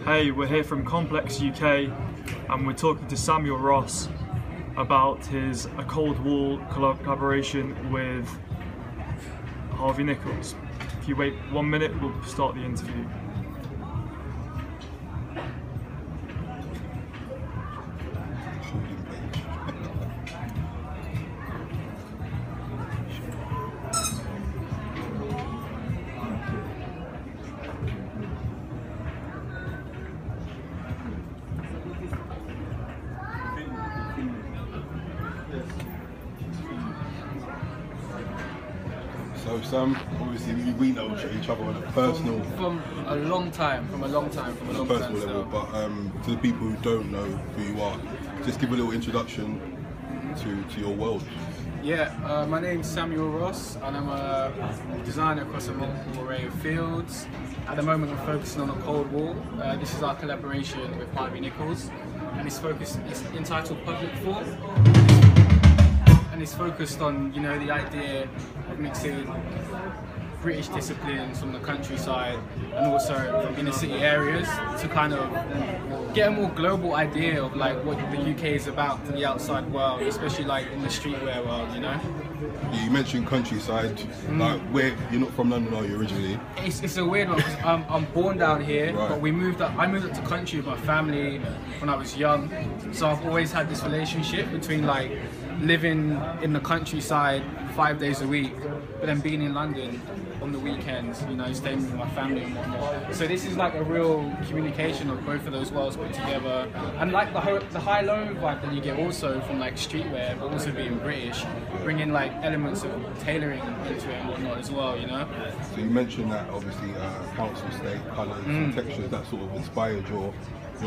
Hey, we're here from Complex UK and we're talking to Samuel Ross about his A Cold Wall collaboration with Harvey Nichols. If you wait 1 minute, we'll start the interview. So Sam, obviously we know each other on a personal, from a long time personal level, but to the people who don't know who you are, just give a little introduction to your world. Yeah, my name's Samuel Ross and I'm a designer across a multiple array of fields. At the moment I'm focusing on A Cold Wall. This is our collaboration with Harvey Nichols and it's entitled Public Form. And it's focused on, you know, the idea of mixing British disciplines from the countryside and also from inner city areas to kind of get a more global idea of like what the UK is about to the outside world, especially like in the streetwear world, you know. You mentioned countryside, like where you're not from London, are you originally? It's a weird one because I'm born down here, right. But I moved up to country with my family when I was young, so I've always had this relationship between like living in the countryside 5 days a week, but then being in London on the weekends, you know, staying with my family and whatnot. So this is like a real communication of both of those worlds put together, and like the high-low vibe that you get also from like streetwear, but also being British, bringing like elements of tailoring into it and whatnot as well, you know. So you mentioned that obviously council state colours and textures that sort of inspired your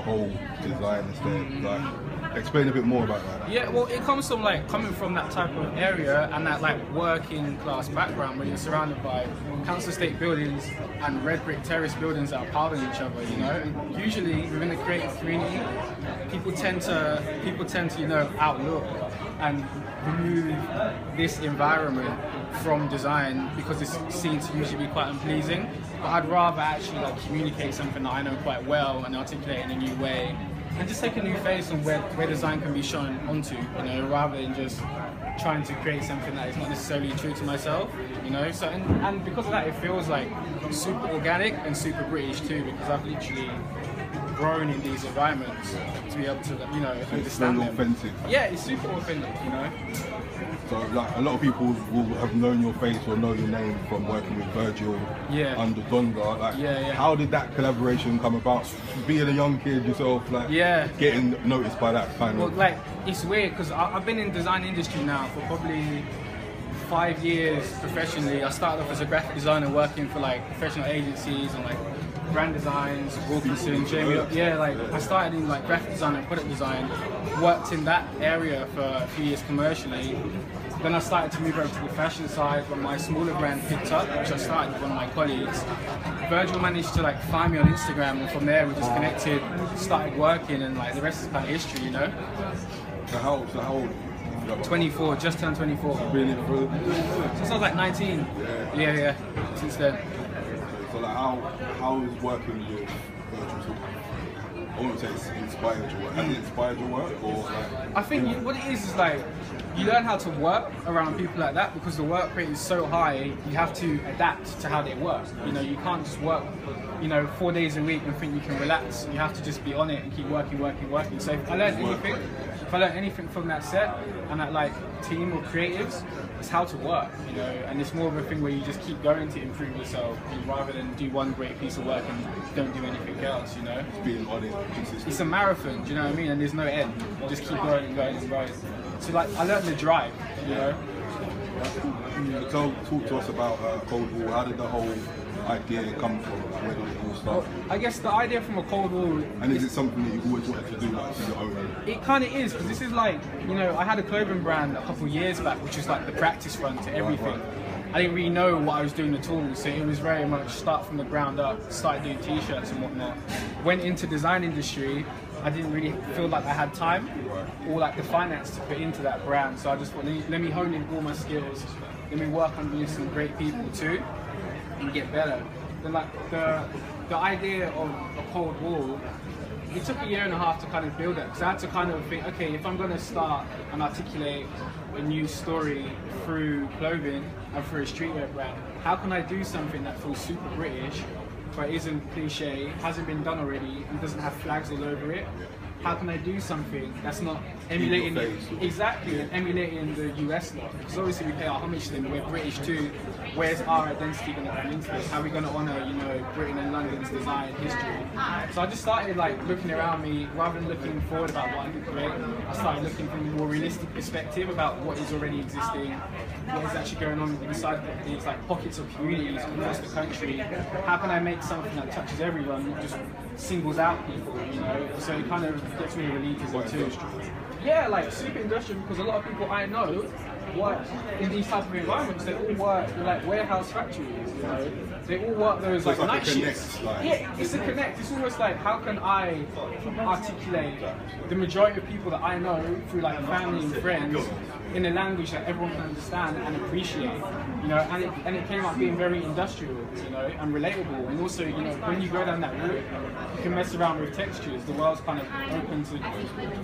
whole design aesthetic. Like, explain a bit more about that. Yeah, well, it comes from like coming from that type of area and that like working class background where you're surrounded by council estate buildings and red brick terrace buildings that are piling each other. You know, and usually within the creative community, people tend to you know outlook and remove this environment from design because it's seen to usually be quite unpleasing. But I'd rather actually like communicate something that I know quite well and articulate in a new way, and just take a new face on where design can be shown onto, you know, rather than just trying to create something that is not necessarily true to myself, you know. So and because of that, it feels like super organic and super British too, because I've literally grown in these environments to be able to, you know, understand them. Authentic. Yeah, it's super authentic, you know. So like a lot of people will have known your face or know your name from working with Virgil under Donda. Like, how did that collaboration come about? Being a young kid yourself, like getting noticed by that kind well, of. like it's weird because I've been in the design industry now for probably 5 years professionally. I started off as a graphic designer working for like professional agencies and like brand designs, Wilkinson, Jamie. Like I started in like graphic design and product design, worked in that area for a few years commercially. Then I started to move over to the fashion side when my smaller brand picked up, which I started with one of my colleagues. Virgil managed to like find me on Instagram, and from there we just connected, started working, and like the rest is kind of history, you know. So how old? 24, just turned 24. Been in for Since I was like 19. Yeah. Since then. So like how is working with Virgil? I wouldn't say it's inspired your work. Has it inspired your work, or like? I think what it is like you learn how to work around people like that because the work rate is so high. You have to adapt to how they work. You know, you can't just work, you know, 4 days a week and think you can relax. You have to just be on it and keep working. So if I learned anything from that set and that like team of creatives, it's how to work, you know, and it's more of a thing where you just keep going to improve yourself rather than do one great piece of work and don't do anything else, you know. It's being on it consistently. It's a marathon, do you know what I mean? And there's no end. You just keep going and going and going. So like I learned the drive, you know. Talk to us about Cold Wall. How did the whole idea come from? Where did it all start? Well, I guess the idea from A Cold Wall. And is it something that you've always wanted to do, like to your own? It kind of is, because this is like, you know, I had a clothing brand a couple of years back, which was like the practice run to everything. Right. I didn't really know what I was doing at all, so it was very much start from the ground up, started doing t-shirts and whatnot. Went into design industry, I didn't really feel like I had time or like the finance to put into that brand, so I just thought, let me hone in all my skills, let me work on doing some great people too, and get better. the idea of a cold wall, it took a year and a half to kind of build it, because I had to kind of think, okay, if I'm going to start and articulate a new story through clothing and through a streetwear brand, how can I do something that feels super British, but isn't cliche, hasn't been done already, and doesn't have flags all over it? How can I do something that's not emulating and emulating the US lot? Because obviously we pay our homage to them, we're British too. Where's our identity going to come into this? How are we going to honour, you know, Britain and London's design history? So I just started like looking around me, rather than looking forward about what I could create. I started looking from a more realistic perspective about what is already existing, what is actually going on inside these like pockets of communities across the country. How can I make something that touches everyone, not just singles out people, you know? So it kind of gets rid of elitism too. Yeah, like super industrial, because a lot of people I know work in these type of environments. They all work in like warehouse factories, you know. They all work those like night shifts. Yeah, it's a connect. It's almost like, how can I articulate the majority of people that I know through like family and friends in a language that everyone can understand and appreciate, you know, and it came out being very industrial, you know, and relatable. And also, you know, when you go down that route, you can mess around with textures. The world's kind of open to,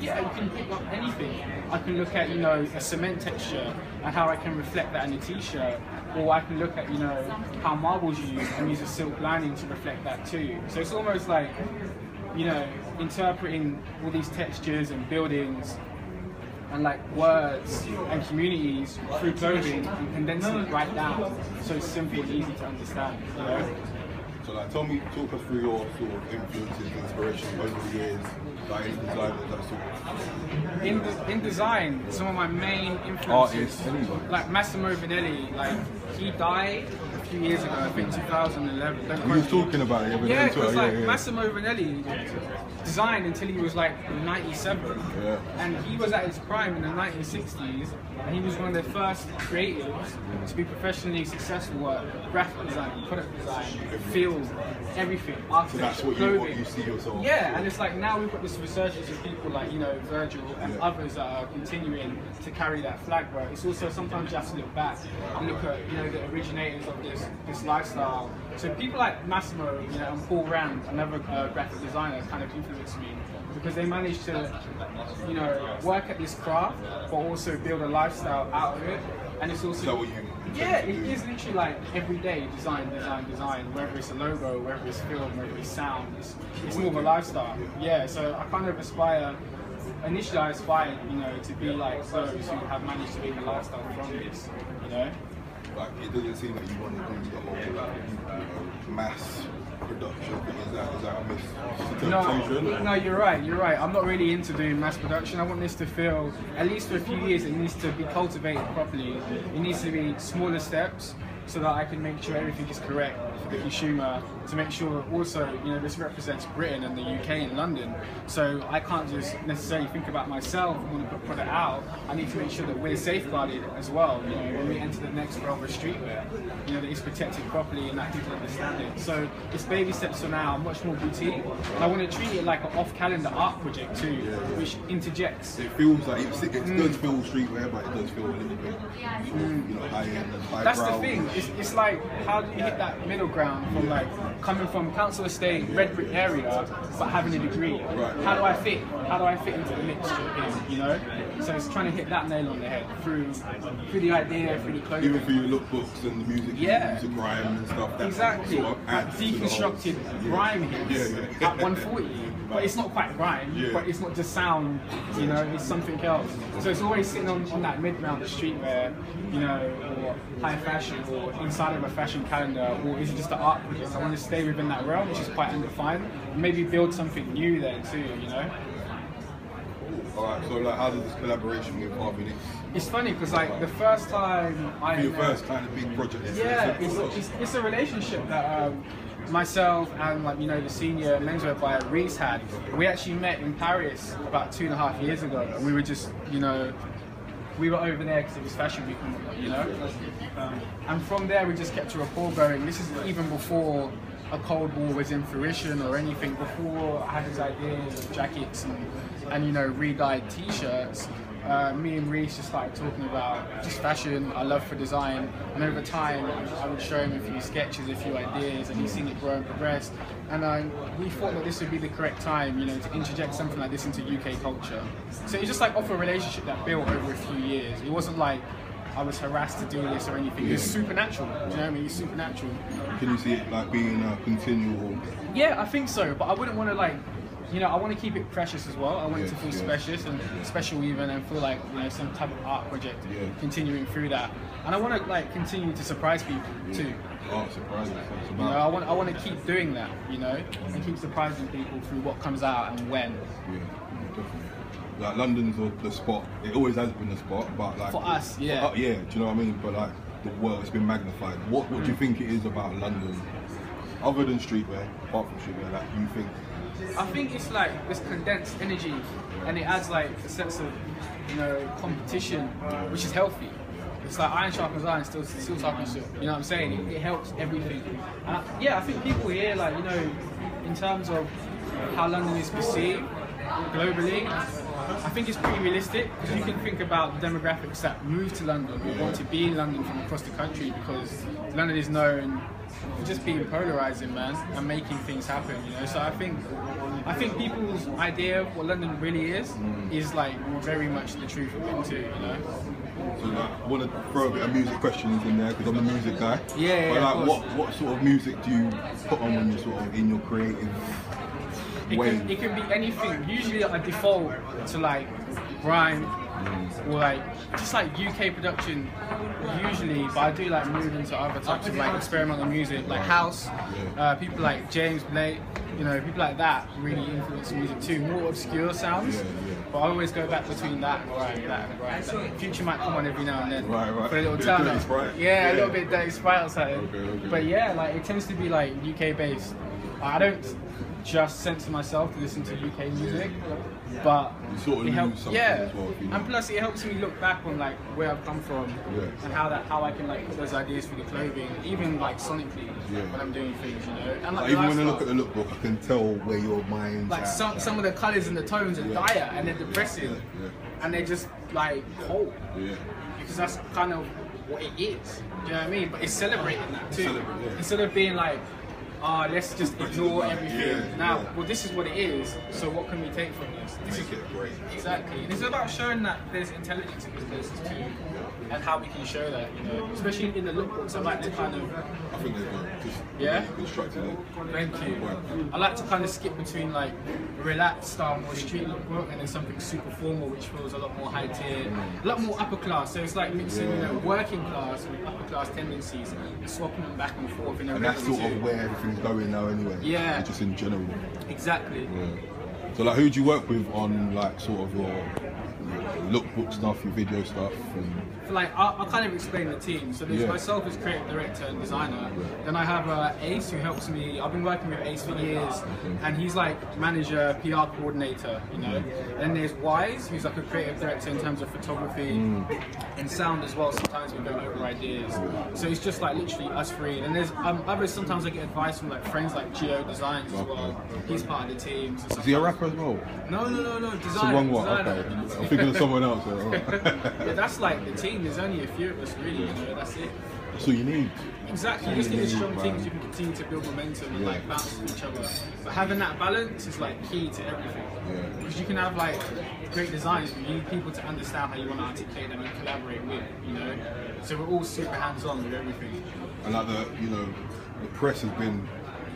yeah, you can pick up anything. I can look at, you know, a cement texture and how I can reflect that in a t-shirt, or I can look at, you know, how marbles you use and use a silk lining to reflect that too. So it's almost like, you know, interpreting all these textures and buildings and like words and communities through clothing and condensing it right down so it's simple and easy to understand, you know? So like, talk us through your sort of influences, inspirations over the years, like any designers, that sort of. In design, some of my main influences, artists, anybody. Like Massimo Vanelli, like he died a few years ago, I think 2011. We were talking about it, yeah, because like Massimo Vanelli designed until he was like 97, and he was at his prime in the 1960s, and he was one of the first creatives to be professionally successful at graphic design, product design, film, everything, architecture, so that's what clothing. You see yourself. Yeah, and it's like now we've got this resurgence of people like, you know, Virgil and others that are continuing to carry that flag, but it's also sometimes you have to look back and look at, you know, the originators of this lifestyle. So people like Massimo, you know, and Paul Rand, another graphic designer, kind of influenced me, because they managed to, you know, work at this craft but also build a lifestyle out of it. And it's also, is that what you yeah, it is literally like everyday design, whether it's a logo, whether it's film, whether it's sound, it's more of a lifestyle. Yeah, so I kind of aspire, initially I aspired, you know, to be like those who have managed to make a lifestyle from this, you know? Like, it doesn't seem like you want to do the whole mass production thing. Is that a misinterpretation? No, you're right. I'm not really into doing mass production. I want this to feel, at least for a few years, it needs to be cultivated properly. It needs to be smaller steps so that I can make sure everything is correct for the consumer, to make sure also, you know, this represents Britain and the UK and London. So I can't just necessarily think about myself and want to put product out. I need to make sure that we're safeguarded as well, you know, when we enter the next realm of streetwear, you know, that it's protected properly and that people understand it. So it's baby steps for now, much more boutique. And I want to treat it like an off-calendar art project too, which interjects. It feels like, it does feel streetwear, but it does feel a little bit, you know, high-end and highbrow. That's the thing. It's like, how do you hit that middle ground from like coming from council estate, red brick area, but having a degree? Right. How do I fit into the mixture here, you know? So it's trying to hit that nail on the head through the idea, through the clothing. Even for your lookbooks and the music, music grime and stuff. Exactly. Sort of like deconstructed grime hits at 140. But it's not quite grime, but it's not just sound, you know, it's something else. So it's always sitting on that mid-ground of streetwear, you know, or high fashion, or inside of a fashion calendar, or is it just an art project? I want to stay within that realm, which is quite undefined, and maybe build something new there too, you know? Alright, so like, how did this collaboration with Harvey Nichols? It's funny because like the first time your first kind of big project. It's a relationship that myself and, like, you know, the senior menswear buyer Reese had. We actually met in Paris about 2.5 years ago, and we were just, you know, we were over there because it was fashion week and whatnot, you know. And from there we just kept a rapport going. This is even before a Cold War was in fruition or anything, before I had these ideas of jackets and you know, re-dyed t-shirts, me and Reese just started talking about just fashion, our love for design, and over time I would show him a few sketches, a few ideas, and he's seen it grow and progress. And we thought that this would be the correct time, you know, to interject something like this into UK culture. So it's just like off a relationship that built over a few years. It wasn't like I was harassed to do this or anything. It's supernatural. Do you know what I mean? It's supernatural. Can you see it like being a continual? Yeah, I think so. But I wouldn't want to like, you know, I want to keep it precious as well. I want it to feel special even, and feel like, you know, some type of art project continuing through that. And I want to like continue to surprise people too. Oh, surprising! You know, I want to keep doing that. You know, and keep surprising people through what comes out and when. Yeah, definitely. Like London's the spot. It always has been the spot, but like for us, yeah. Do you know what I mean? But like the world, it's been magnified. What do you think it is about London, other than streetwear, apart from streetwear, that you think? I think it's like this condensed energy, and it adds like a sense of, you know, competition, which is healthy. It's like iron sharpens iron, still sharpens steel. You know what I'm saying? It helps everything. And I think people here, like, you know, in terms of how London is perceived globally, I think it's pretty realistic, because you can think about the demographics that move to London, who want to be in London from across the country, because London is known for just being polarizing, man, and making things happen, you know. So I think people's idea of what London really is like very much the truth of it too, you know. So like, I want to throw a bit of music questions in there, because I'm a music guy. Yeah, but like, what sort of music do you put on when you're sort of in your creative way? It can be anything. Usually I default to like grime or like just like UK production usually, but I do like move into other types of like experimental music, like house. People like James Blake, you know, people like that really influence music too. More obscure sounds, but I always go back between that and grime. Future might come on every now and then for a little turn up. A little bit Dirty Sprite or something. Okay. But yeah, like it tends to be like UK based. I don't just censor myself to listen to UK music, but you sort of it helps. As well, and plus it helps me look back on like where I've come from and how I can like put those ideas for the clothing, even like sonically when I'm doing things, you know. And like even when I look at the lookbook, I can tell where your mind's like at. Some of the colours and the tones are dire and they're depressing, and they're just like cold, because that's kind of what it is. Do you know what I mean? But it's celebrating that too, instead of being like, let's just ignore everything. Now, well, this is what it is, so what can we take from this? This is great. Exactly. And it's about showing that there's intelligence in these places too, and how we can show that, you know, especially in the lookbooks. I like to kind of... I think they're good. Constructed it. Thank you. I like to kind of skip between like relaxed style, more street lookbook, and then something super formal, which feels a lot more high tier, a lot more upper class. So it's like mixing, you know, working class with upper class tendencies, and swapping them back and forth. And that's sort of where everything's going now, anyway. Yeah. Just in general. Exactly. So like, who do you work with on like sort of your lookbook stuff, your video stuff? Like, I'll kind of explain the team. So there's myself as creative director and designer. Then I have Ace, who helps me. I've been working with Ace for years, and he's like manager, PR coordinator, you know. Then there's Wise, who's like a creative director in terms of photography and sound as well. Sometimes we go over ideas. So it's just like literally us three. And there's others. Sometimes I get advice from like friends like Geo Designs as well. He's part of the team. So is he a rapper as well? No. Designer. It's the wrong one. Okay. I'm thinking of someone else. Yeah, that's like the team. There's only a few of us really, you know, that's it. That's all you need. Exactly, you just need a strong team so you can continue to build momentum and like bounce off each other. But having that balance is like key to everything. Because you can have like great designs, but you need people to understand how you want to articulate them and collaborate with, you know. So we're all super hands-on with everything. And like the press has been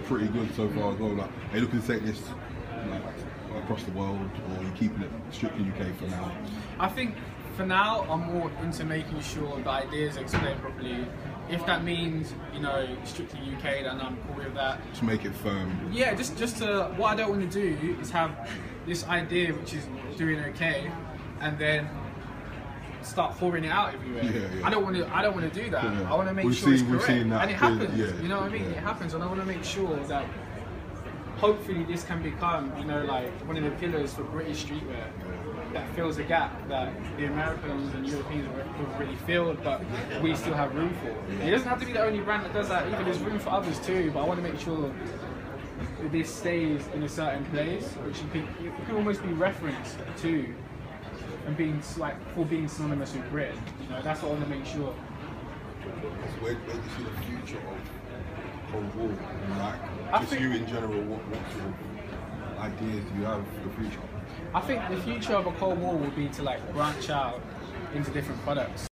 pretty good so far as well. Like, are you looking to take this like across the world, or are you keeping it strictly UK for now? I think for now, I'm more into making sure the ideas are explained properly. If that means, you know, strictly UK, then I'm cool with that. Just make it firm. Yeah, just to, what I don't want to do is have this idea which is doing okay, and then start pouring it out everywhere. I don't want to do that. I want to make sure it's correct, and it happens. You know what I mean? It happens, and I want to make sure that hopefully this can become, you know, like one of the pillars for British streetwear. that fills a gap that the Americans and Europeans have really filled, but we still have room for. It doesn't have to be the only brand that does that either. There's room for others too, but I want to make sure that this stays in a certain place, which you can almost be referenced to, and being synonymous with Britain. You know, that's what I want to make sure. Where do you see the future of Cold War? Like, just you in general, what sort of ideas do you have for the future? I think the future of a Cold War will be to like branch out into different products.